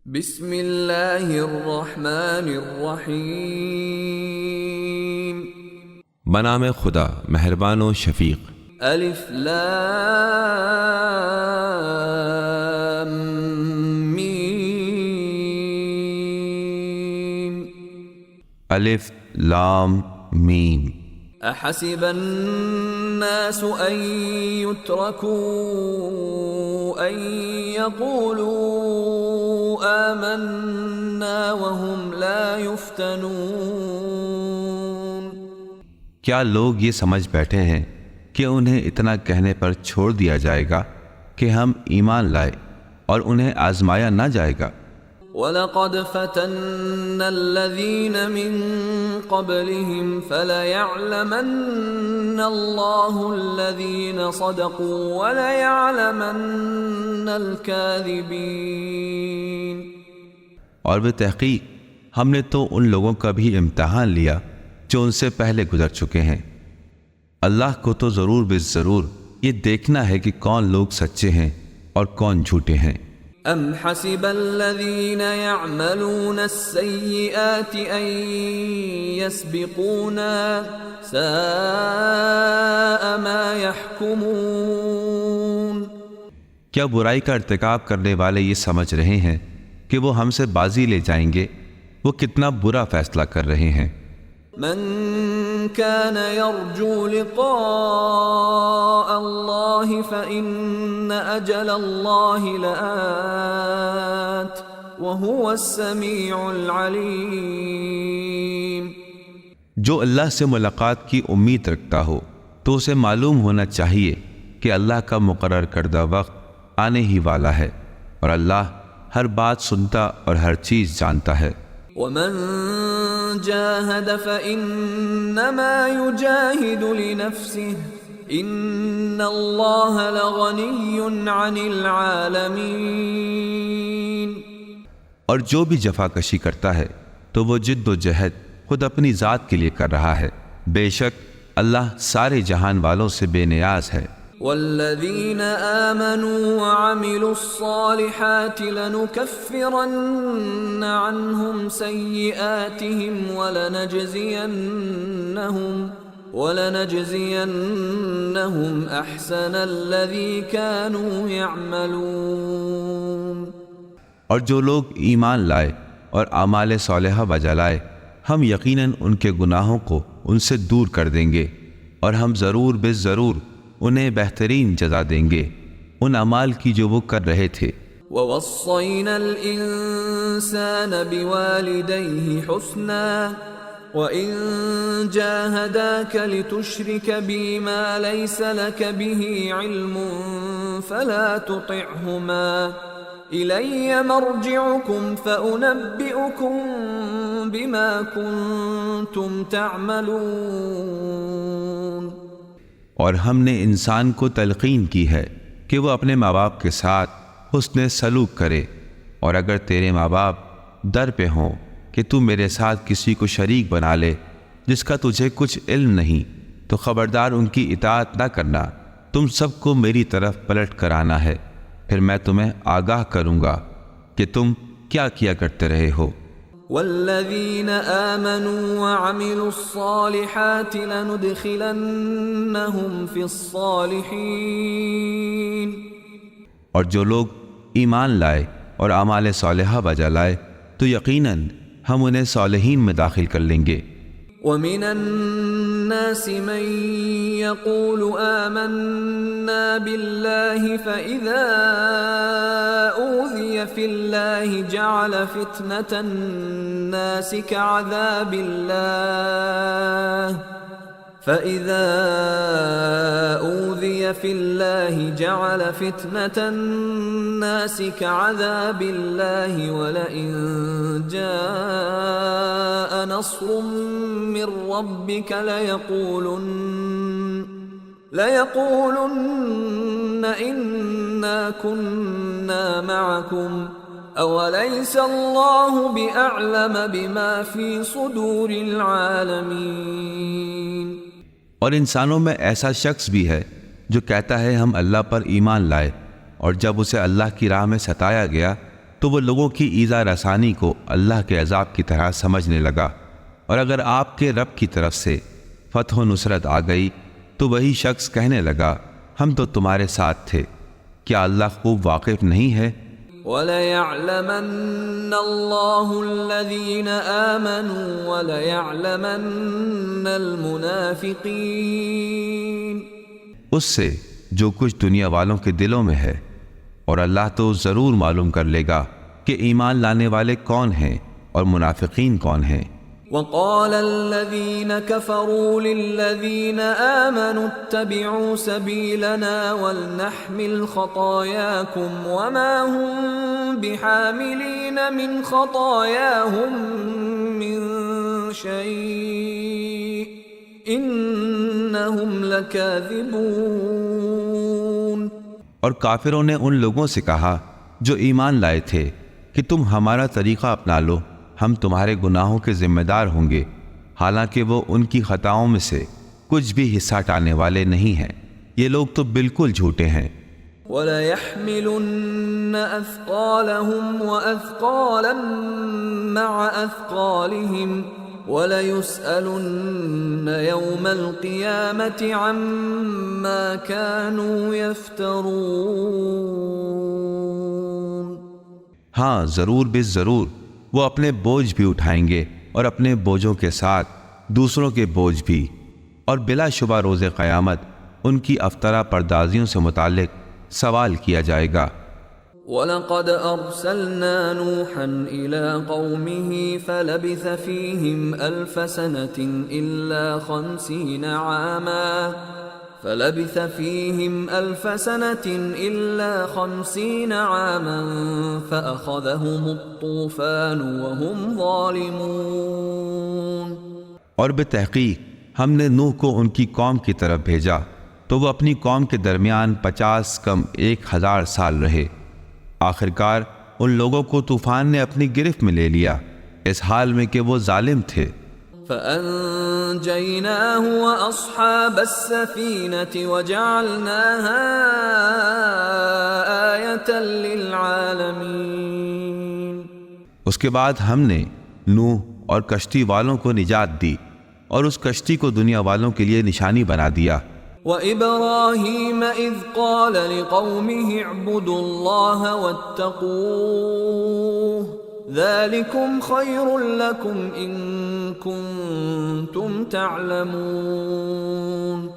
بسم اللہ الرحمن الرحیم۔ بنام خدا مہربان و شفیق۔ الف لام میم۔ الف لام میم۔ احسب الناس ان يتركوا ان يقولوا آمنا وهم لا يفتنون۔ کیا لوگ یہ سمجھ بیٹھے ہیں کہ انہیں اتنا کہنے پر چھوڑ دیا جائے گا کہ ہم ایمان لائے اور انہیں آزمایا نہ جائے گا؟ وَلَقَدْ فَتَنَّا الَّذِينَ مِن قَبْلِهِمْ فَلَيَعْلَمَنَّ اللَّهُ الَّذِينَ صَدَقُوا وَلَيَعْلَمَنَّ الْكَاذِبِينَ۔ اور بتحقیق ہم نے تو ان لوگوں کا بھی امتحان لیا جو ان سے پہلے گزر چکے ہیں۔ اللہ کو تو ضرور بالضرور یہ دیکھنا ہے کہ کون لوگ سچے ہیں اور کون جھوٹے ہیں۔ ام حسب الذین یعملون السیئات ان یسبقونا ساء ما یحکمون۔ کیا برائی کا ارتکاب کرنے والے یہ سمجھ رہے ہیں کہ وہ ہم سے بازی لے جائیں گے؟ وہ کتنا برا فیصلہ کر رہے ہیں۔ من كان يرجو لقاء الله فإن أجل الله لآت وهو السميع العليم۔ جو اللہ سے ملاقات کی امید رکھتا ہو تو اسے معلوم ہونا چاہیے کہ اللہ کا مقرر کردہ وقت آنے ہی والا ہے، اور اللہ ہر بات سنتا اور ہر چیز جانتا ہے۔ ومن جاهد فإنما يجاهد لنفسه إن الله لغني عن العالمين۔ اور جو بھی جفا کشی کرتا ہے تو وہ جد و جہد خود اپنی ذات کے لیے کر رہا ہے، بے شک اللہ سارے جہان والوں سے بے نیاز ہے۔ والذین آمنوا وعملوا الصالحات لنكفرن عنهم سیئاتهم ولنجزینهم احسن الذی كانوا يعملون۔ اور جو لوگ ایمان لائے اور اعمال صالحہ بجا لائے، ہم یقیناً ان کے گناہوں کو ان سے دور کر دیں گے، اور ہم ضرور بالضرور انہیں بہترین جزا دیں گے ان اعمال کی جو وہ کر رہے تھے۔ وَوَصَّيْنَا الْإِنسَانَ بِوَالِدَيْهِ حُسْنًا وَإِن جَاهَدَاكَ لِتُشْرِكَ بِي مَا لَيْسَ لَكَ بِهِ عِلْمٌ فَلَا تُطِعْهُمَا إِلَيَّ مَرْجِعُكُمْ فَأُنَبِّئُكُمْ بِمَا كُنتُمْ تَعْمَلُونَ۔ اور ہم نے انسان کو تلقین کی ہے کہ وہ اپنے ماں باپ کے ساتھ حسن سلوک کرے، اور اگر تیرے ماں باپ در پہ ہوں کہ تو میرے ساتھ کسی کو شریک بنا لے جس کا تجھے کچھ علم نہیں، تو خبردار ان کی اطاعت نہ کرنا، تم سب کو میری طرف پلٹ کر آنا ہے، پھر میں تمہیں آگاہ کروں گا کہ تم کیا کیا کرتے رہے ہو۔ والذین آمنوا وعملوا الصالحات لندخلنهم فی الصالحین۔ اور جو لوگ ایمان لائے اور اعمال صالحہ بجا لائے تو یقیناً ہم انہیں صالحین میں داخل کر لیں گے۔ ومن الناس من يقول آمنا بالله فإذا أوذي في الله جعل فتنة الناس كعذاب الله فإذا أوذي في الله جعل فتنة الناس كعذاب الله ولئن جاء نصر من ربك ليقولن إنا كنا معكم أوليس الله بأعلم بما في صدور العالمين۔ اور انسانوں میں ایسا شخص بھی ہے جو کہتا ہے ہم اللہ پر ایمان لائے، اور جب اسے اللہ کی راہ میں ستایا گیا تو وہ لوگوں کی ایذا رسانی کو اللہ کے عذاب کی طرح سمجھنے لگا، اور اگر آپ کے رب کی طرف سے فتح و نصرت آ گئی تو وہی شخص کہنے لگا ہم تو تمہارے ساتھ تھے۔ کیا اللہ خوب واقف نہیں ہے؟ وَلَيَعْلَمَنَّ اللَّهُ الَّذِينَ آمَنُوا وَلَيَعْلَمَنَّ الْمُنَافِقِينَ۔ اس سے جو کچھ دنیا والوں کے دلوں میں ہے، اور اللہ تو ضرور معلوم کر لے گا کہ ایمان لانے والے کون ہیں اور منافقین کون ہیں۔ وقال الذين كفروا للذين آمنوا اتبعوا سبيلنا ولنحمل خطاياكم وما هم بحاملين من خطاياهم من شيء إنهم لكاذبون۔ اور کافروں نے ان لوگوں سے کہا جو ایمان لائے تھے کہ تم ہمارا طریقہ اپنا لو، ہم تمہارے گناہوں کے ذمہ دار ہوں گے، حالانکہ وہ ان کی خطاؤں میں سے کچھ بھی حصہ ٹالنے والے نہیں ہیں، یہ لوگ تو بالکل جھوٹے ہیں۔ وَلَيَحْمِلُنَّ أَثْقَالَهُمْ وَأَثْقَالًا مَعَ أَثْقَالِهِمْ وَلَيُسْأَلُنَّ يَوْمَ الْقِيَامَةِ عَمَّا كَانُوا يَفْتَرُونَ۔ ہاں ضرور بے ضرور وہ اپنے بوجھ بھی اٹھائیں گے اور اپنے بوجھوں کے ساتھ دوسروں کے بوجھ بھی، اور بلا شبہ روز قیامت ان کی افطرا پردازیوں سے متعلق سوال کیا جائے گا۔ وَلَقَدْ أَرْسَلْنَا نُوحًا إِلَىٰ قَوْمِهِ فَلَبِثَ فِيهِمْ أَلْفَ سَنَةٍ إِلَّا 50 عَامًا فَأَخَذَهُمُ الطُّوفَانُ وَهُمْ ظَالِمُونَ۔ اور بتحقیق ہم نے نوح کو ان کی قوم کی طرف بھیجا تو وہ اپنی قوم کے درمیان 50 کم 1000 سال رہے، آخرکار ان لوگوں کو طوفان نے اپنی گرفت میں لے لیا اس حال میں کہ وہ ظالم تھے۔ فَأَنجَيْنَاهُ وَأَصْحَابَ السَّفِينَةِ وَجَعَلْنَاهَا آيَةً لِلْعَالَمِينَ۔ اس کے بعد ہم نے نوح اور کشتی والوں کو نجات دی اور اس کشتی کو دنیا والوں کے لیے نشانی بنا دیا۔ وَإِبْرَاهِيمَ إِذْ قَالَ لِقَوْمِهِ اعْبُدُوا اللَّهَ وَاتَّقُوهُ ذَلِكُمْ خَيْرٌ لَكُمْ إِن كُنتُمْ تَعْلَمُونَ۔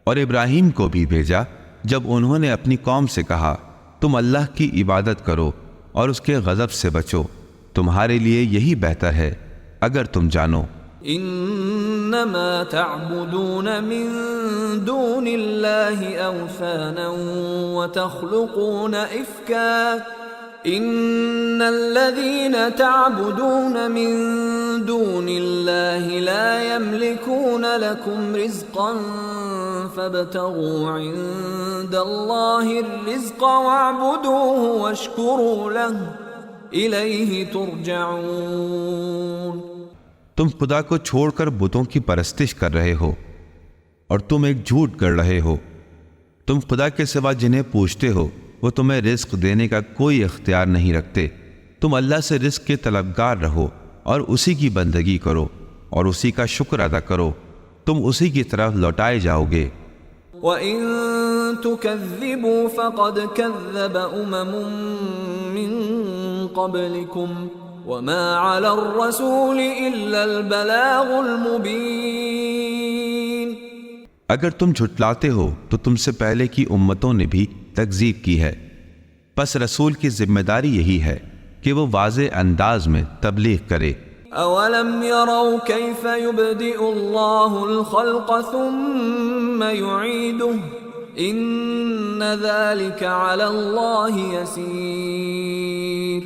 اور ابراہیم کو بھی بھیجا جب انہوں نے اپنی قوم سے کہا تم اللہ کی عبادت کرو اور اس کے غضب سے بچو، تمہارے لیے یہی بہتر ہے اگر تم جانو۔ انما تعبدون من دون الله اوثانا وتخلقون افكا ان الذين تعبدون من دون الله لا يملكون لكم رزقا فابتغوا عند الله الرزق واعبدوه واشكروا له اليه ترجعون۔ تم خدا کو چھوڑ کر بتوں کی پرستش کر رہے ہو اور تم ایک جھوٹ کر رہے ہو، تم خدا کے سوا جنہیں پوچھتے ہو وہ تمہیں رزق دینے کا کوئی اختیار نہیں رکھتے، تم اللہ سے رزق کے طلبگار رہو اور اسی کی بندگی کرو اور اسی کا شکر ادا کرو، تم اسی کی طرف لوٹائے جاؤ گے۔ وَإِن تُكَذِّبُوا فَقَدْ كَذَّبَ أُمَمٌ مِّن قَبْلِكُمْ وَمَا عَلَى الرَّسُولِ إِلَّا الْبَلَاغُ الْمُبِينُ۔ اگر تم جھٹلاتے ہو تو تم سے پہلے کی امتوں نے بھی تکذیب کی ہے، پس رسول کی ذمہ داری یہی ہے کہ وہ واضح انداز میں تبلیغ کرے۔ أَوَلَمْ يَرَوْا كَيْفَ يُبْدِئُ اللَّهُ الْخَلْقَ ثُمَّ يُعِيدُهُ إِنَّ ذَلِكَ عَلَى اللَّهِ يَسِيرٌ۔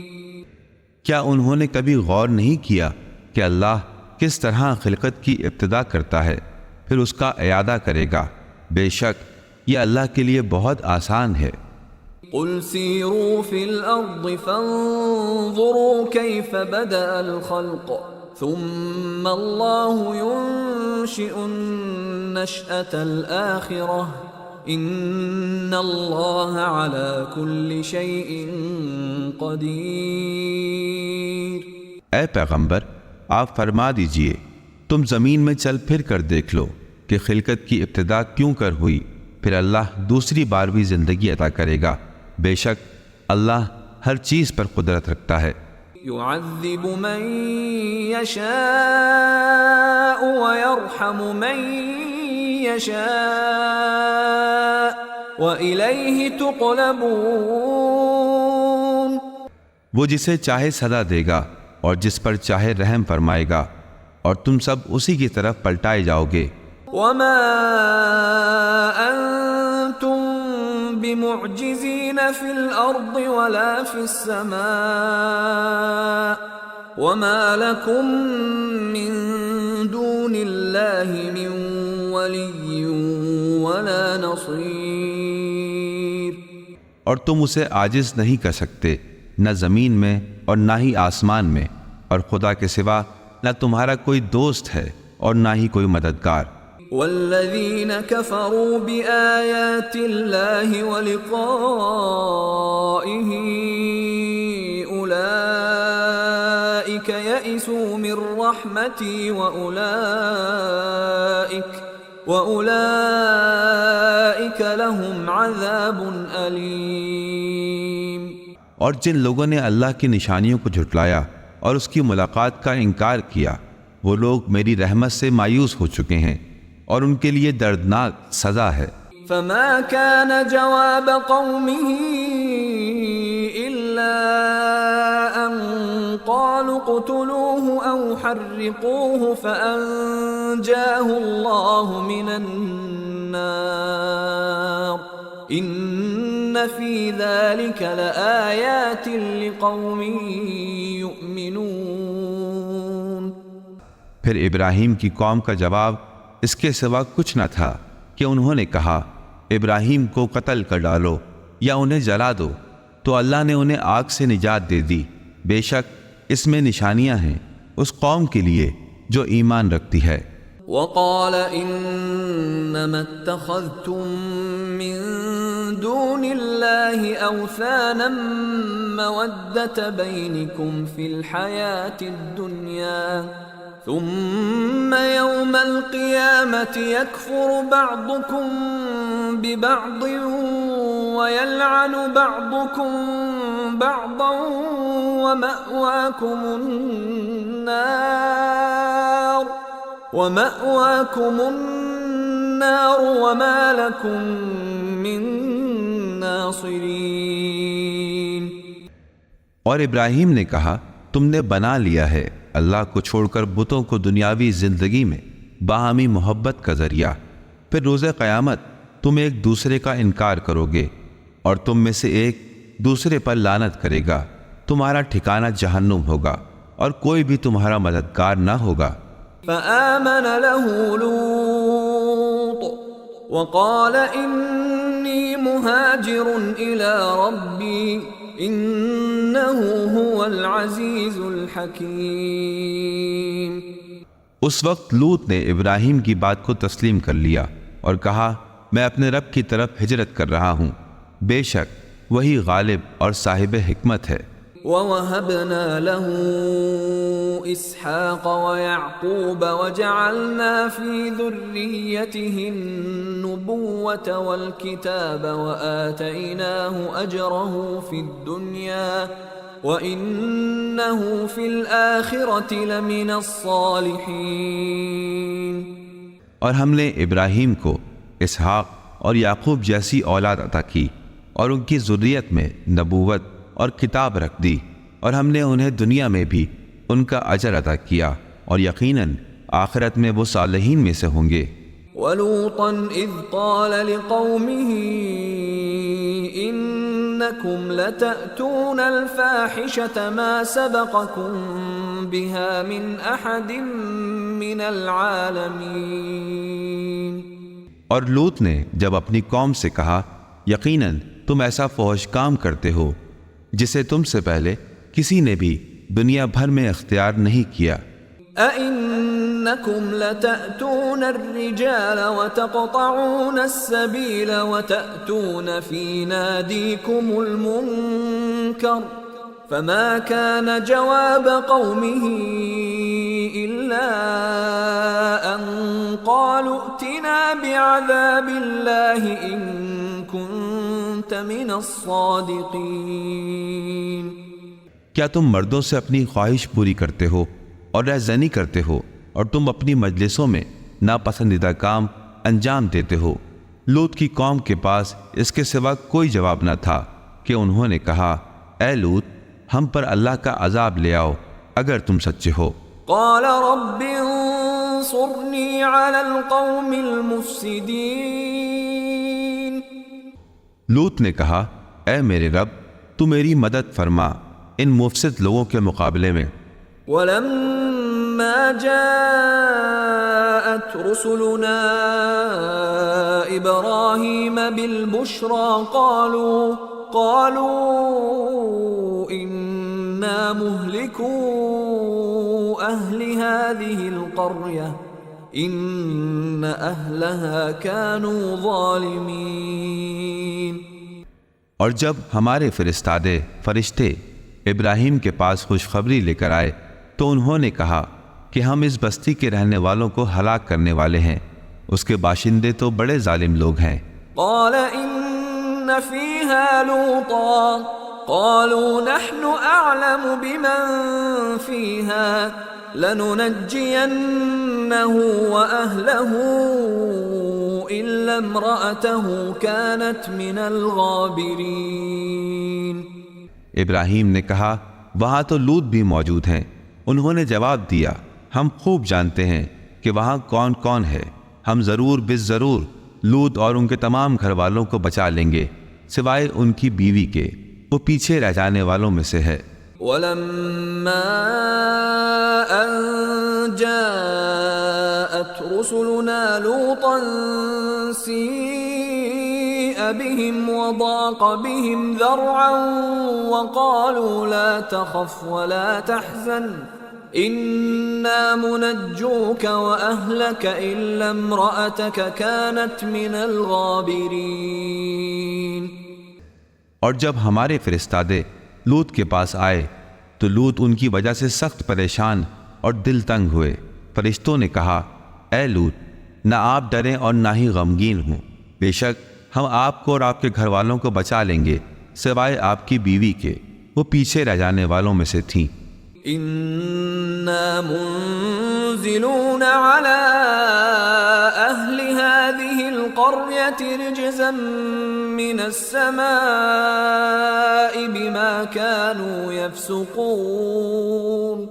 کیا انہوں نے کبھی غور نہیں کیا کہ اللہ کس طرح خلقت کی ابتدا کرتا ہے پھر اس کا اعادہ کرے گا؟ بے شک یہ اللہ کے لیے بہت آسان ہے۔ قُلْ سِيرُوا فِي الْأَرْضِ فَانظُرُوا كَيْفَ بَدَأَ الْخَلْقَ ثُمَّ اللَّهُ يُنشِئُ النَّشْأَةَ الْآخِرَةَ ان اللہ علی کل شیء قدیر۔ اے پیغمبر آپ فرما دیجئے تم زمین میں چل پھر کر دیکھ لو کہ خلقت کی ابتدا کیوں کر ہوئی، پھر اللہ دوسری بار بھی زندگی عطا کرے گا، بے شک اللہ ہر چیز پر قدرت رکھتا ہے۔ يعذب من يشاء ويرحم من يشاء وإليه تقلبون۔ وہ جسے چاہے سزا دے گا اور جس پر چاہے رحم فرمائے گا، اور تم سب اسی کی طرف پلٹائے جاؤ گے۔ وما أنتم بمعجزين في الأرض ولا في السماء وما لكم من دون الله من ولي ولا نصير۔ اور تم اسے عاجز نہیں کر سکتے، نہ زمین میں اور نہ ہی آسمان میں، اور خدا کے سوا نہ تمہارا کوئی دوست ہے اور نہ ہی کوئی مددگار۔ والذین کفروا بآیات اللہ ولقائہ اولئک یئسوا من رحمتی وأولئک لهم عذاب علیم۔ اور جن لوگوں نے اللہ کی نشانیوں کو جھٹلایا اور اس کی ملاقات کا انکار کیا، وہ لوگ میری رحمت سے مایوس ہو چکے ہیں اور ان کے لیے دردناک سزا ہے۔ فما كان جواب قومه إلا أن قالوا اقتلوه أو حرقوه فأنجاه الله من النار إن في ذلك لآيات لقوم يؤمنون۔ پھر ابراہیم کی قوم کا جواب اس کے سوا کچھ نہ تھا کہ انہوں نے کہا ابراہیم کو قتل کر ڈالو یا انہیں جلا دو، تو اللہ نے انہیں آگ سے نجات دے دی، بے شک اس میں نشانیاں ہیں اس قوم کے لیے جو ایمان رکھتی ہے۔ وقال انما اتخذتم من دون الله اوثانا مودة بينكم في الحياة الدنيا ثم يوم القيامة يكفر بعضكم ببعض ويلعن بعضكم بعضا ومأواكم النار وما لكم من ناصرين۔ اور ابراہیم نے کہا تم نے بنا لیا ہے اللہ کو چھوڑ کر بتوں کو دنیاوی زندگی میں باہمی محبت کا ذریعہ، پھر روز قیامت تم ایک دوسرے کا انکار کرو گے اور تم میں سے ایک دوسرے پر لعنت کرے گا، تمہارا ٹھکانہ جہنم ہوگا اور کوئی بھی تمہارا مددگار نہ ہوگا۔ فآمن له لوط وقال انی مہاجر الی ربی انہ هو العزیز الحکیم۔ اس وقت لوط نے ابراہیم کی بات کو تسلیم کر لیا اور کہا میں اپنے رب کی طرف ہجرت کر رہا ہوں، بے شک وہی غالب اور صاحب حکمت ہے۔ وَوَهَبْنَا لَهُ إِسْحَاقَ وَيَعْقُوبَ وَجَعَلْنَا فِي ذُرِّيَّتِهِ النُّبُوَّةَ وَالْكِتَابَ وَآتَيْنَاهُ أَجْرَهُ فِي الدُّنْيَا وَإِنَّهُ فِي الْآخِرَةِ لَمِنَ الصَّالِحِينَ۔ اور ہم نے ابراہیم کو اسحاق اور یعقوب جیسی اولاد عطا کی اور ان کی ذریت میں نبوت اور کتاب رکھ دی، اور ہم نے انہیں دنیا میں بھی ان کا اجر عطا کیا، اور یقیناً آخرت میں وہ صالحین میں سے ہوں گے۔ وَلُوطًا إِذْ قَالَ لِقَوْمِهِ إِنَّكُمْ لَتَأْتُونَ الْفَاحِشَةَ مَا سَبَقَكُمْ بِهَا مِنْ أَحَدٍ مِّنَ الْعَالَمِينَ۔ اور لوط نے جب اپنی قوم سے کہا یقیناً تم ایسا فحش کام کرتے ہو جسے تم سے پہلے کسی نے بھی دنیا بھر میں اختیار نہیں کیا۔ أَإِنَّكُمْ إنكم لتأتون الرجال وتقطعون السبيل وتأتون في ناديكم المنكر فما كان جواب قومه إلا أن قالوا ائتنا بعذاب الله إن كنت من الصادقين۔ کیا تم مردوں سے اپنی خواہش پوری کرتے ہو اور رہزنی کرتے ہو اور تم اپنی مجلسوں میں ناپسندیدہ کام انجام دیتے ہو؟ لوط کی قوم کے پاس اس کے سوا کوئی جواب نہ تھا کہ انہوں نے کہا اے لوط ہم پر اللہ کا عذاب لے آؤ اگر تم سچے ہو۔ قال رب انصرنی علی القوم المفسدین۔ لوط نے کہا اے میرے رب تو میری مدد فرما ان مفسد لوگوں کے مقابلے میں۔ وَلَمَّا جَاءَتْ رُسُلُنَا إِبْرَاهِيمَ بِالْبُشْرَى قَالُوا إِنَّا مُهْلِكُو أَهْلِ هَذِهِ الْقَرْيَةِ إِنَّ أَهْلَهَا كَانُوا ظَالِمِينَ۔ اور جب ہمارے فرشتے ابراہیم کے پاس خوشخبری لے کر آئے تو انہوں نے کہا کہ ہم اس بستی کے رہنے والوں کو ہلاک کرنے والے ہیں، اس کے باشندے تو بڑے ظالم لوگ ہیں۔ قال ان فيها لوطا قالوا نحن اعلم بمن فيها لننجينه واهله الا امرأته كانت من الغابرين۔ ابراہیم نے کہا وہاں تو لوط بھی موجود ہیں۔ انہوں نے جواب دیا ہم خوب جانتے ہیں کہ وہاں کون کون ہے، ہم ضرور بالضرور لوط اور ان کے تمام گھر والوں کو بچا لیں گے سوائے ان کی بیوی کے، وہ پیچھے رہ جانے والوں میں سے ہے۔ وَلَمَّا أَن جَاءَتْ رُسُلُنَا لُوطًا سِيءَ بِهِمْ وَضَاقَ بِهِمْ ذَرْعًا وَقَالُوا لَا تَخَفْ وَلَا تَحْزَنْ إِنَّا مُنَجُّوكَ وَأَهْلَكَ إِلَّا امْرَأَتَكَ كَانَتْ مِنَ الْغَابِرِينَ۔ اور جب ہمارے فرستادے لوط کے پاس آئے تو لوط ان کی وجہ سے سخت پریشان اور دل تنگ ہوئے۔ فرشتوں نے کہا اے لوط نہ آپ ڈریں اور نہ ہی غمگین ہوں، بے شک ہم آپ کو اور آپ کے گھر والوں کو بچا لیں گے سوائے آپ کی بیوی کے، وہ پیچھے رہ جانے والوں میں سے تھیں۔ إِنَّا مُنزِلُونَ عَلَىٰ أَهْلِ هَٰذِهِ الْقَرْيَةِ رِجْزًا مِّنَ السَّمَاءِ بِمَا كَانُوا يَفْسُقُونَ۔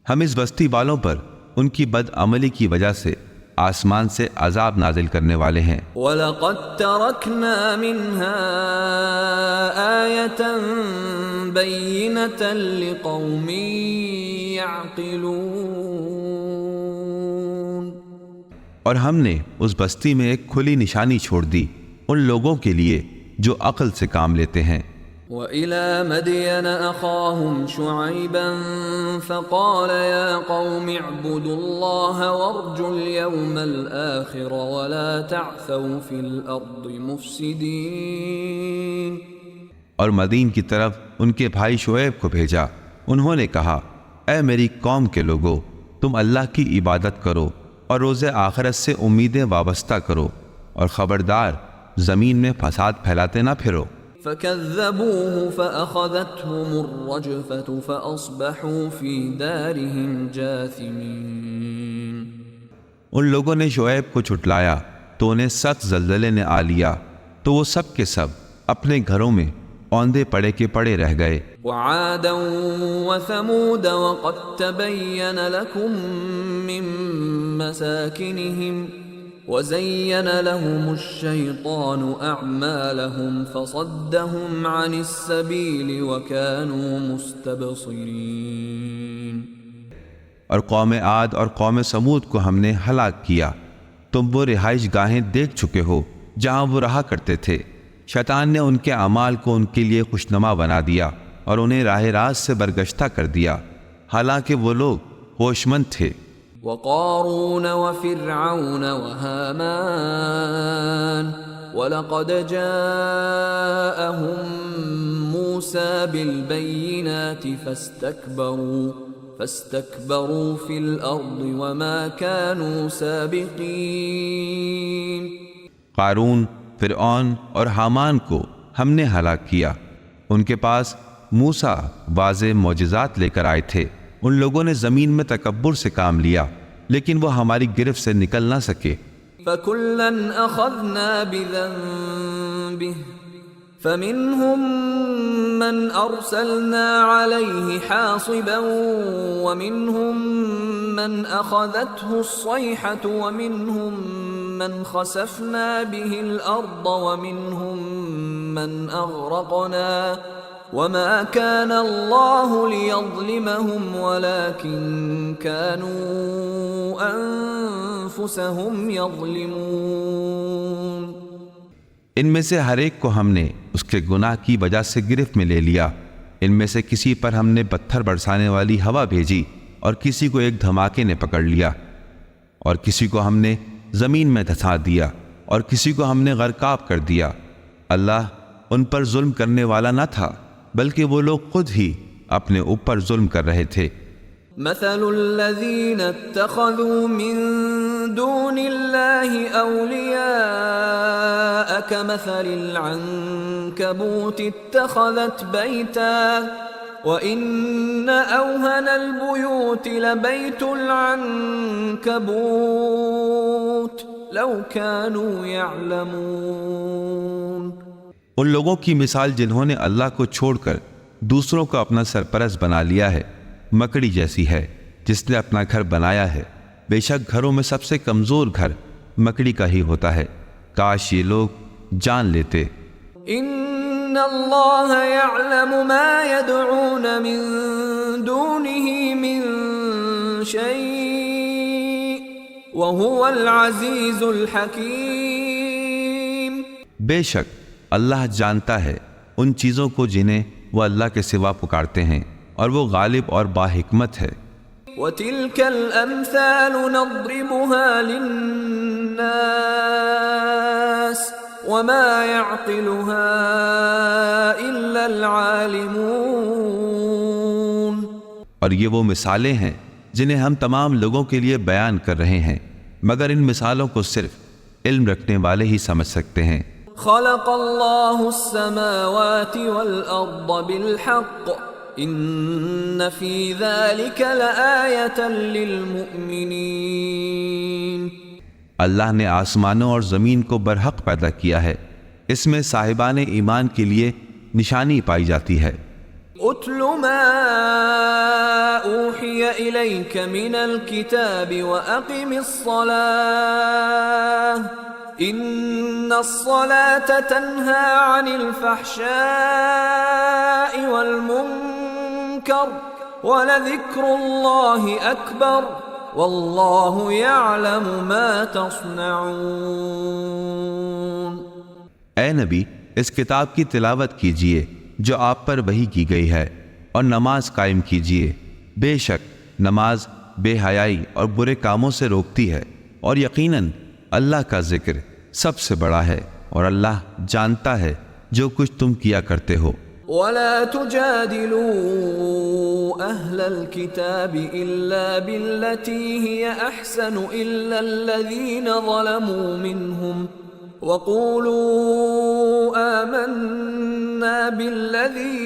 ہم اس بستی والوں پر ان کی بد عملی کی وجہ سے آسمان سے عذاب نازل کرنے والے ہیں۔ وَلَقَدْ تَرَكْنَا مِنْهَا آيَةً بَيِّنَةً لِقَوْمٍ يَعْقِلُونَ۔ اور ہم نے اس بستی میں ایک کھلی نشانی چھوڑ دی ان لوگوں کے لیے جو عقل سے کام لیتے ہیں۔ وَإِلَى مَدْيَنَ أَخَاهُمْ شُعَيْبًا فَقَالَ يَا قَوْمِ اعْبُدُوا اللَّهَ وَارْجُوا الْيَوْمَ الْآخِرَ وَلَا تَعْثَوْا فِي الْأَرْضِ مُفْسِدِينَ۔ اور مدین کی طرف ان کے بھائی شعیب کو بھیجا، انہوں نے کہا اے میری قوم کے لوگو تم اللہ کی عبادت کرو اور روز آخرت سے امیدیں وابستہ کرو اور خبردار زمین میں فساد پھیلاتے نہ پھرو۔ فَكَذَّبُوهُ فَأَخَذَتْهُمُ الرَّجْفَةُ فَأَصْبَحُوا فِي دَارِهِمْ جَاثِمِينَ۔ ان لوگوں نے شعیب کو چھٹلایا تو انہیں سخت زلزلے نے آ لیا تو وہ سب کے سب اپنے گھروں میں اوندے پڑے کے پڑے رہ گئے۔ وَعَادًا وَثَمُودَ وَقَدْ تَبَيَّنَ لَكُم مِّن مَّسَاكِنِهِمْ وَزَيَّنَ لَهُمُ الشَّيْطَانُ أَعْمَالَهُمْ فَصَدَّهُمْ عَنِ السَّبِيلِ وَكَانُوا مُسْتَبْصِرِينَ۔ اور قوم عاد اور قوم سمود کو ہم نے ہلاک کیا، تم وہ رہائش گاہیں دیکھ چکے ہو جہاں وہ رہا کرتے تھے۔ شیطان نے ان کے اعمال کو ان کے لیے خوشنما بنا دیا اور انہیں راہ راست سے برگشتہ کر دیا، حالانکہ وہ لوگ ہوش مند تھے۔ وقارون وفرعون وهامان وَلَقَدْ جَاءَهُم مُوسَى بِالْبَيِّنَاتِ فَاسْتَكْبَرُوا فِي الْأَرْضِ وَمَا كَانُوا سَابِقِينَ۔ قارون، فرعون اور حامان کو ہم نے ہلاک کیا۔ ان کے پاس موسیٰ واضح معجزات لے کر آئے تھے۔ ان لوگوں نے زمین میں تکبر سے کام لیا، لیکن وہ ہماری گرفت سے نکل نہ سکے۔ فَكُلًّا أَخَذْنَا بِذَنبِهِ فَمِنْهُمْ مَنْ أَرْسَلْنَا عَلَيْهِ حَاصِبًا وَمِنْهُمْ مَنْ أَخَذَتْهُ الصَّيْحَةُ وَمِنْهُمْ مَنْ خَسَفْنَا بِهِ الْأَرْضَ وَمِنْهُمْ مَنْ أَغْرَقْنَا وَمَا كَانَ اللَّهُ لِيَظْلِمَهُمْ وَلَكِنْ كَانُوا أَنفُسَهُمْ يَظْلِمُونَ۔ ان میں سے ہر ایک کو ہم نے اس کے گناہ کی وجہ سے گرفت میں لے لیا۔ ان میں سے کسی پر ہم نے پتھر برسانے والی ہوا بھیجی اور کسی کو ایک دھماکے نے پکڑ لیا، اور کسی کو ہم نے زمین میں دھسا دیا اور کسی کو ہم نے غرقاب کر دیا۔ اللہ ان پر ظلم کرنے والا نہ تھا، بلکہ وہ لوگ خود ہی اپنے اوپر ظلم کر رہے تھے۔ مثل الذين اتخذوا من دون الله أولياء كمثل العنكبوت اتخذت بيتا وإن أوهن البيوت لبيت العنكبوت لو كانوا يعلمون۔ ان لوگوں کی مثال جنہوں نے اللہ کو چھوڑ کر دوسروں کو اپنا سرپرست بنا لیا ہے، مکڑی جیسی ہے جس نے اپنا گھر بنایا ہے۔ بے شک گھروں میں سب سے کمزور گھر مکڑی کا ہی ہوتا ہے۔ کاش یہ لوگ جان لیتے۔ ان اللہ یعلم ما يدعون من دونه من شیء وهو العزیز الحکیم۔ بے شک اللہ جانتا ہے ان چیزوں کو جنہیں وہ اللہ کے سوا پکارتے ہیں، اور وہ غالب اور باحکمت ہے۔ وَتِلْكَ الْأَمْثَالُ نَضْرِبُهَا لِلنَّاسِ وَمَا يَعْقِلُهَا إِلَّا الْعَالِمُونَ۔ اور یہ وہ مثالیں ہیں جنہیں ہم تمام لوگوں کے لیے بیان کر رہے ہیں، مگر ان مثالوں کو صرف علم رکھنے والے ہی سمجھ سکتے ہیں۔ خلق اللہ السماوات والارض بالحق ان فی ذلک لآیۃ للمؤمنین۔ اللہ نے آسمانوں اور زمین کو برحق پیدا کیا ہے، اس میں صاحبان ایمان کے لیے نشانی پائی جاتی ہے۔ اتل ما اوحی الیک من الکتاب واقم الصلاة ان الصلاة تنہى عن الفحشاء والمنکر ولذکر اللہ اکبر واللہ یعلم ما تصنعون۔ اے نبی، اس کتاب کی تلاوت کیجئے جو آپ پر وحی کی گئی ہے، اور نماز قائم کیجئے۔ بے شک نماز بے حیائی اور برے کاموں سے روکتی ہے، اور یقیناً اللہ کا ذکر سب سے بڑا ہے، اور اللہ جانتا ہے جو کچھ تم کیا کرتے ہو۔ وَلَا تُجَادِلُوا أَهْلَ الْكِتَابِ إِلَّا بِالَّتِي هِيَ أَحْسَنُ إِلَّا الَّذِينَ ظَلَمُوا مِنْهُمْ وَقُولُوا آمَنَّا بِالَّذِي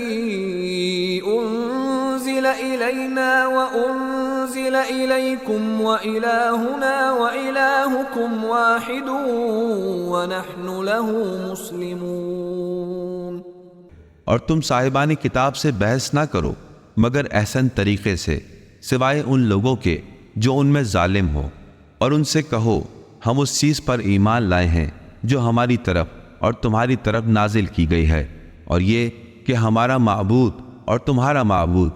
أُنزِلَ إِلَيْنَا وَأُنزِلَ إِلَيْكُمْ وَإِلَٰهُنَا وَإِلَٰهُكُمْ وَاحِدٌ وَنَحْنُ لَهُ مُسْلِمُونَ۔ اور تم صاحبان کتاب سے بحث نہ کرو مگر احسن طریقے سے، سوائے ان لوگوں کے جو ان میں ظالم ہو، اور ان سے کہو ہم اس چیز پر ایمان لائے ہیں جو ہماری طرف اور تمہاری طرف نازل کی گئی ہے، اور یہ کہ ہمارا معبود اور تمہارا معبود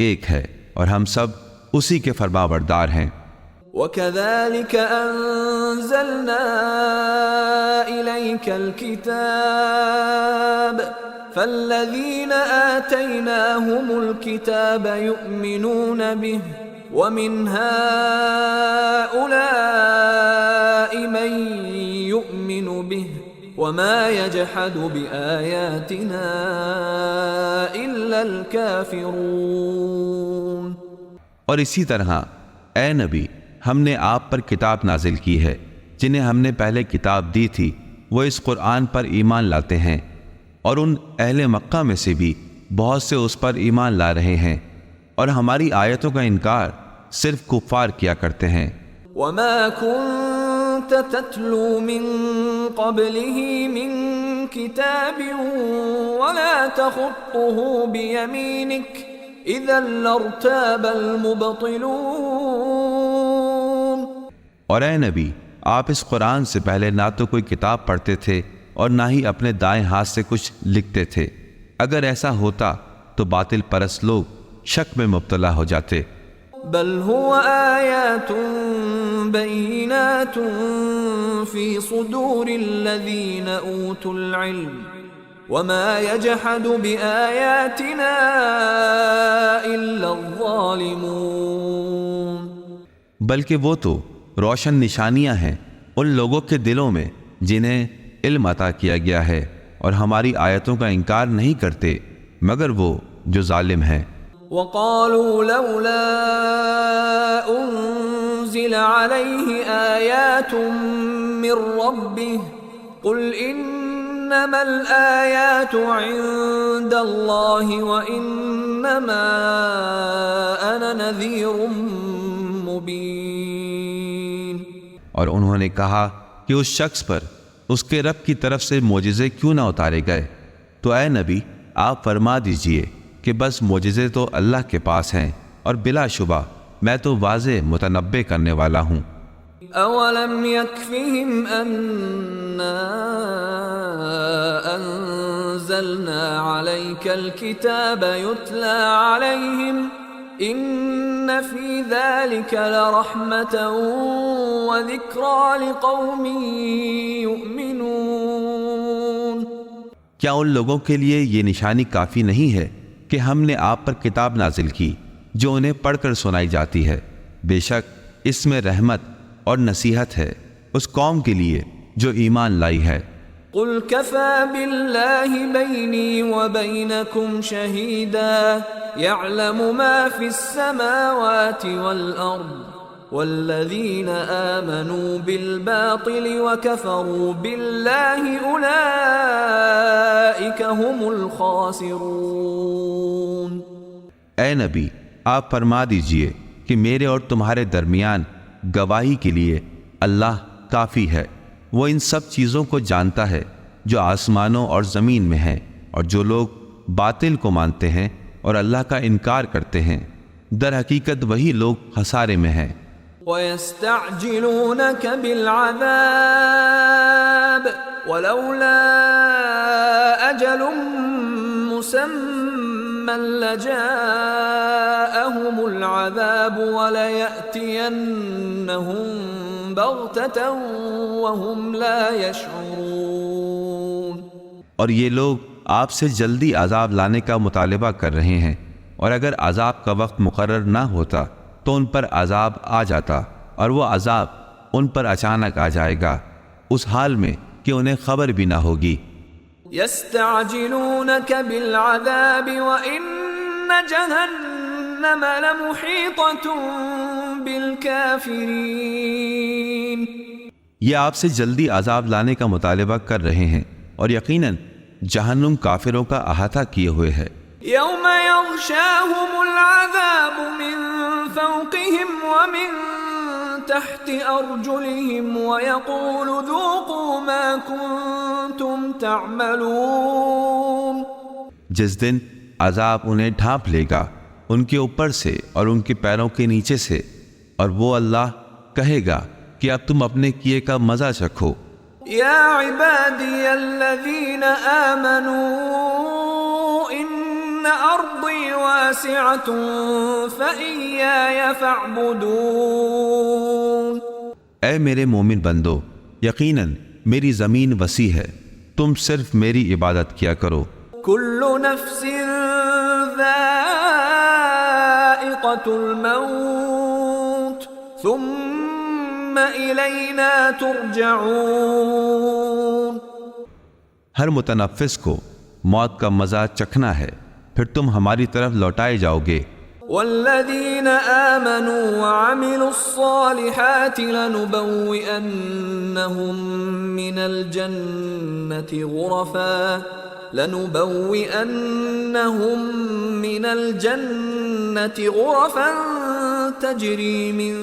ایک ہے، اور ہم سب اسی کے فرمانبردار ہیں۔ وَكَذَلِكَ أَنزَلْنَا إِلَيْكَ الْكِتَابَ فَالَّذِينَ آتَيْنَاهُمُ الْكِتَابَ يُؤْمِنُونَ بِهِ ومن هؤلاء من يؤمن به وما يجحد بآياتنا إلا الكافرون۔ اور اسی طرح اے نبی، ہم نے آپ پر کتاب نازل کی ہے، جنہیں ہم نے پہلے کتاب دی تھی وہ اس قرآن پر ایمان لاتے ہیں، اور ان اہل مکہ میں سے بھی بہت سے اس پر ایمان لا رہے ہیں، اور ہماری آیتوں کا انکار صرف کفار کیا کرتے ہیں۔ وما كنت تتلو من قبله من كتاب ولا تخطه بيمينك إذا لارتاب المبطلون۔ اور اے نبی، آپ اس قرآن سے پہلے نہ تو کوئی کتاب پڑھتے تھے اور نہ ہی اپنے دائیں ہاتھ سے کچھ لکھتے تھے، اگر ایسا ہوتا تو باطل پرست لوگ شک میں مبتلا ہو جاتے۔ بل هو آیات بینات فی صدور الذین اوتوا العلم وما يجحد بآیاتنا الا الظالمون۔ بلکہ وہ تو روشن نشانیاں ہیں ان لوگوں کے دلوں میں جنہیں علم عطا کیا گیا ہے، اور ہماری آیتوں کا انکار نہیں کرتے مگر وہ جو ظالم ہیں۔ وقالوا لولا انزل عليه آیات من ربه قل انما الآیات عند الله وانما انا نذیر مبین۔ اور انہوں نے کہا کہ اس شخص پر اس کے رب کی طرف سے معجزے کیوں نہ اتارے گئے؟ تو اے نبی، آپ فرما دیجئے کہ بس معجزے تو اللہ کے پاس ہیں، اور بلا شبہ میں تو واضح متنبع کرنے والا ہوں۔ اولم يكفهم اننا انزلنا عليك الكتاب يتلى عليهم ان في ذلك لرحمة وذكرى لقوم يؤمنون۔ کیا ان لوگوں کے لیے یہ نشانی کافی نہیں ہے کہ ہم نے آپ پر کتاب نازل کی جو انہیں پڑھ کر سنائی جاتی ہے؟ بے شک اس میں رحمت اور نصیحت ہے اس قوم کے لیے جو ایمان لائی ہے۔ قل كفى بالله بيني وبينكم شهيدا يعلم ما في السماوات والأرض والذين آمنوا بالباطل وكفروا بالله أولئك هم الخاسرون۔ اے نبی، آپ فرما دیجئے کہ میرے اور تمہارے درمیان گواہی کے لیے اللہ کافی ہے، وہ ان سب چیزوں کو جانتا ہے جو آسمانوں اور زمین میں ہیں، اور جو لوگ باطل کو مانتے ہیں اور اللہ کا انکار کرتے ہیں در حقیقت وہی لوگ خسارے میں ہیں۔ وَيَسْتَعْجِلُونَكَ بِالْعَذَابِ وَلَوْلَا أَجَلٌ مُّسَمًّى لَّجَاءَهُمُ الْعَذَابُ وَلَيَأْتِيَنَّهُم بَغْتَةً وَهُمْ لَا يَشْعُرُونَ۔ اور یہ لوگ آپ سے جلدی عذاب لانے کا مطالبہ کر رہے ہیں، اور اگر عذاب کا وقت مقرر نہ ہوتا تو ان پر عذاب آ جاتا، اور وہ عذاب ان پر اچانک آ جائے گا اس حال میں کہ انہیں خبر بھی نہ ہوگی۔ يَسْتَعْجِلُونَكَ بِالْعَذَابِ وَإِنَّ جَهَنَّمَ لَمُحِيطَةٌ بِالْكَافِرِينَ۔ یہ آپ سے جلدی عذاب لانے کا مطالبہ کر رہے ہیں، اور یقیناً جہنم کافروں کا احاطہ کیے ہوئے ہے۔ يَوْمَ يَغْشَاهُمُ الْعَذَابُ مِنْ فَوْقِهِمْ وَمِنْ تَحْتِ أَرْجُلِهِمْ وَيَقُولُ ذُوقُوا مَا كُنْتُمْ تَعْمَلُونَ۔ جس دن عذاب انہیں ڈھانپ لے گا ان کے اوپر سے اور ان کے پیروں کے نیچے سے، اور وہ اللہ کہے گا کہ اب تم اپنے کیے کا مزہ چکھو۔ یا عبادی الذین آمنوا ان ارضی واسعة فإیای فاعبدون۔ اے میرے مومن بندو، یقیناً میری زمین وسیع ہے، تم صرف میری عبادت کیا کرو۔ کل نفس ذائقة الموت ثم إلينا ترجعون. ہر متنفس کو موت کا مزہ چکھنا ہے، پھر تم ہماری طرف لوٹائے جاؤ گے. والذين آمنوا وعملوا الصالحات لنبوئنهم من الجنة غرفا تجري من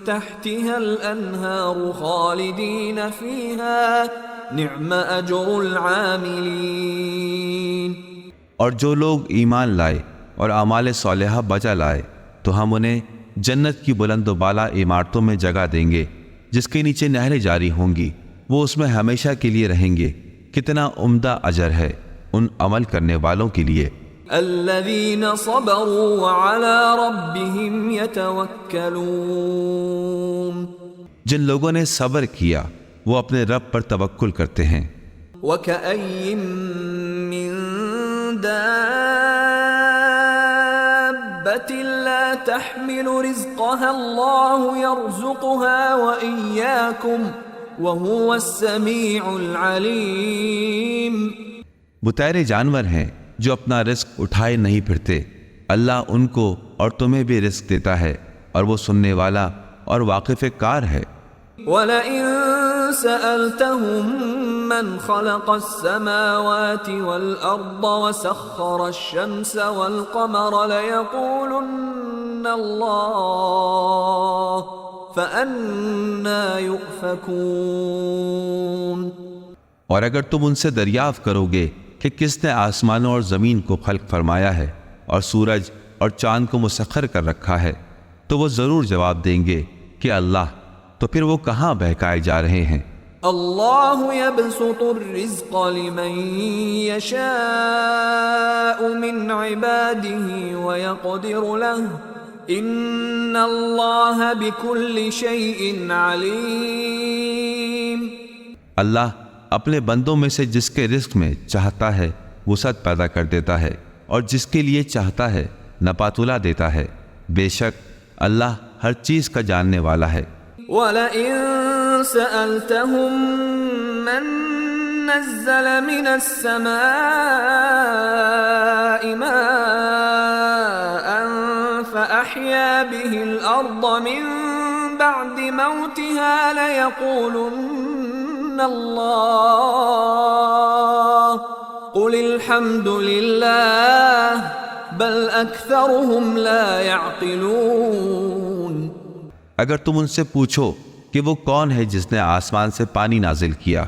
تحتها الأنهار خالدين فيها نعم أجر العاملين. اور جو لوگ ایمان لائے اور اعمال صالحہ بجا لائے تو ہم انہیں جنت کی بلند و بالا عمارتوں میں جگہ دیں گے جس کے نیچے نہریں جاری ہوں گی، وہ اس میں ہمیشہ کے لیے رہیں گے. کتنا عمدہ اجر ہے ان عمل کرنے والوں کے لیے. الذين صبروا وعلى ربهم يتوكلون. جن لوگوں نے صبر کیا وہ اپنے رب پر توکل کرتے ہیں. وكأي من دابة لا تحمل رزقها الله يرزقها وإياكم وهو السميع العليم. بتائرے جانور ہیں جو اپنا رزق اٹھائے نہیں پھرتے، اللہ ان کو اور تمہیں بھی رزق دیتا ہے اور وہ سننے والا اور واقف کار ہے. وَلَئِن سَأَلْتَهُم مَّنْ خَلَقَ السَّمَاوَاتِ وَالْأَرْضَ وَسَخَّرَ الشَّمْسَ وَالْقَمَرَ لَيَقُولُنَّ اللَّهُ فَأَنَّىٰ يُؤْفَكُونَ. اور اگر تم ان سے دریافت کرو گے کہ کس نے آسمانوں اور زمین کو خلق فرمایا ہے اور سورج اور چاند کو مسخر کر رکھا ہے، تو وہ ضرور جواب دیں گے کہ اللہ. تو پھر وہ کہاں بہکائے جا رہے ہیں؟ اللہ یبسط الرزق لمن یشاء من عباده ویقدر له ان اللہ بكل شیء علیم. اللہ اپنے بندوں میں سے جس کے رزق میں چاہتا ہے وسعت پیدا کر دیتا ہے اور جس کے لیے چاہتا ہے نپاتلا دیتا ہے. بے شک اللہ ہر چیز کا جاننے والا ہے. وَلَئِن سَأَلْتَهُم مَّن نَّزَّلَ مِنَ السَّمَاءِ مَاءً فَأَحْيَا بِهِ الْأَرْضَ مِن بَعْدِ مَوْتِهَا لَيَقُولُنَّ اللَّهُ قُلِ الْحَمْدُ لِلَّهِ بَلْ أَكْثَرُهُمْ لَا يَعْقِلُونَ. اگر تم ان سے پوچھو کہ وہ کون ہے جس نے آسمان سے پانی نازل کیا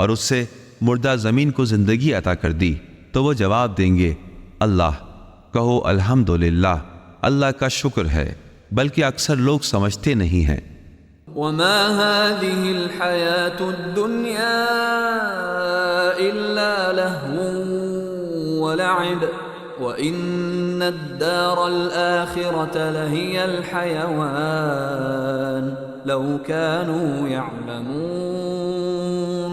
اور اس سے مردہ زمین کو زندگی عطا کر دی، تو وہ جواب دیں گے اللہ. کہو الحمدللہ، اللہ کا شکر ہے، بلکہ اکثر لوگ سمجھتے نہیں ہیں. وما هذه الحياة الدنيا إلا لهو ولعب وَإِنَّ الدَّارَ الْآخِرَةَ لَهِيَ الْحَيَوَانُ لَوْ كَانُوا يَعْلَمُونَ.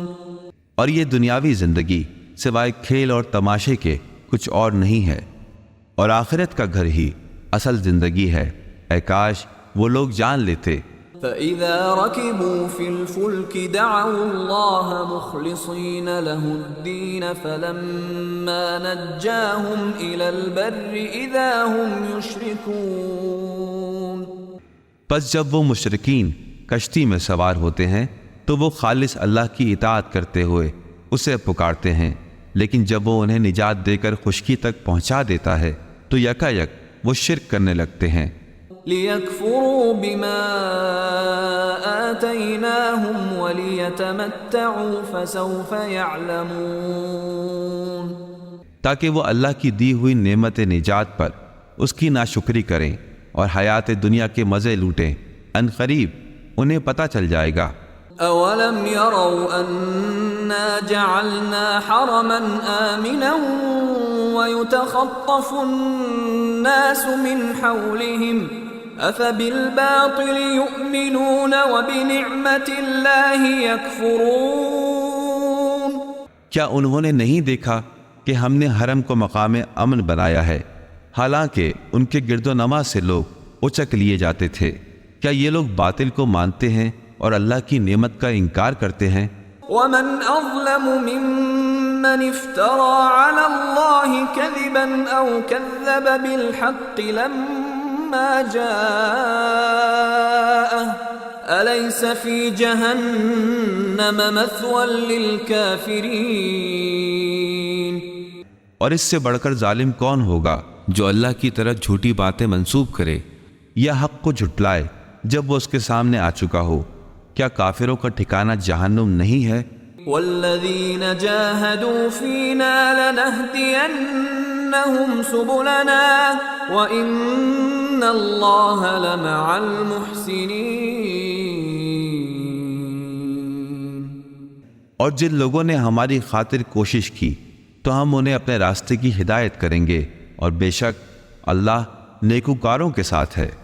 اور یہ دنیاوی زندگی سوائے کھیل اور تماشے کے کچھ اور نہیں ہے، اور آخرت کا گھر ہی اصل زندگی ہے. اے کاش وہ لوگ جان لیتے. فَإِذَا رَكِبُوا فِي الْفُلْكِ دَعَوُا اللَّهَ مُخْلِصِينَ لَهُ الدِّينَ فَلَمَّا نَجَّاهُمْ إِلَى الْبَرِّ إِذَا هُمْ يُشْرِكُونَ. پس جب وہ مشرکین کشتی میں سوار ہوتے ہیں تو وہ خالص اللہ کی اطاعت کرتے ہوئے اسے پکارتے ہیں، لیکن جب وہ انہیں نجات دے کر خشکی تک پہنچا دیتا ہے تو یکا یک وہ شرک کرنے لگتے ہیں. لِيَكْفُرُوا بِمَا آتَيْنَاهُمْ وَلِيَتَمَتَّعُوا فَسَوْفَ يَعْلَمُونَ. تاکہ وہ اللہ کی دی ہوئی نعمت نجات پر اس کی ناشکری کریں اور حیات دنیا کے مزے لوٹیں. ان قریب انہیں پتہ چل جائے گا. أَوَلَمْ يَرَوْا أَنَّا جَعَلْنَا حَرَمًا آمِنًا وَيُتَخَطَّفُ النَّاسُ مِنْ حَوْلِهِمْ أَفَبِالْبَاطِلِ يُؤْمِنُونَ وَبِنِعْمَةِ اللَّهِ يَكْفُرُونَ. کیا انہوں نے نہیں دیکھا کہ ہم نے حرم کو مقام امن بنایا ہے، حالانکہ ان کے گرد و نما سے لوگ اچک لیے جاتے تھے. کیا یہ لوگ باطل کو مانتے ہیں اور اللہ کی نعمت کا انکار کرتے ہیں؟ ومن اظلم ممن افترى على الله كذبا او كذب بالحق لما جاءه اليس في جهنم مثوى للكافرين۔ اور اس سے بڑھ کر ظالم کون ہوگا جو اللہ کی طرف جھوٹی باتیں منسوب کرے یا حق کو جھٹلائے جب وہ اس کے سامنے آ چکا ہو؟ کیا کافروں کا ٹھکانہ جہنم نہیں ہے؟ والذین جاہدوا فینا لنہدینہم سبلنا وإن اللہ لمع المحسنین۔ اور جن لوگوں نے ہماری خاطر کوشش کی تو ہم انہیں اپنے راستے کی ہدایت کریں گے، اور بے شک اللہ نیکوکاروں کے ساتھ ہے۔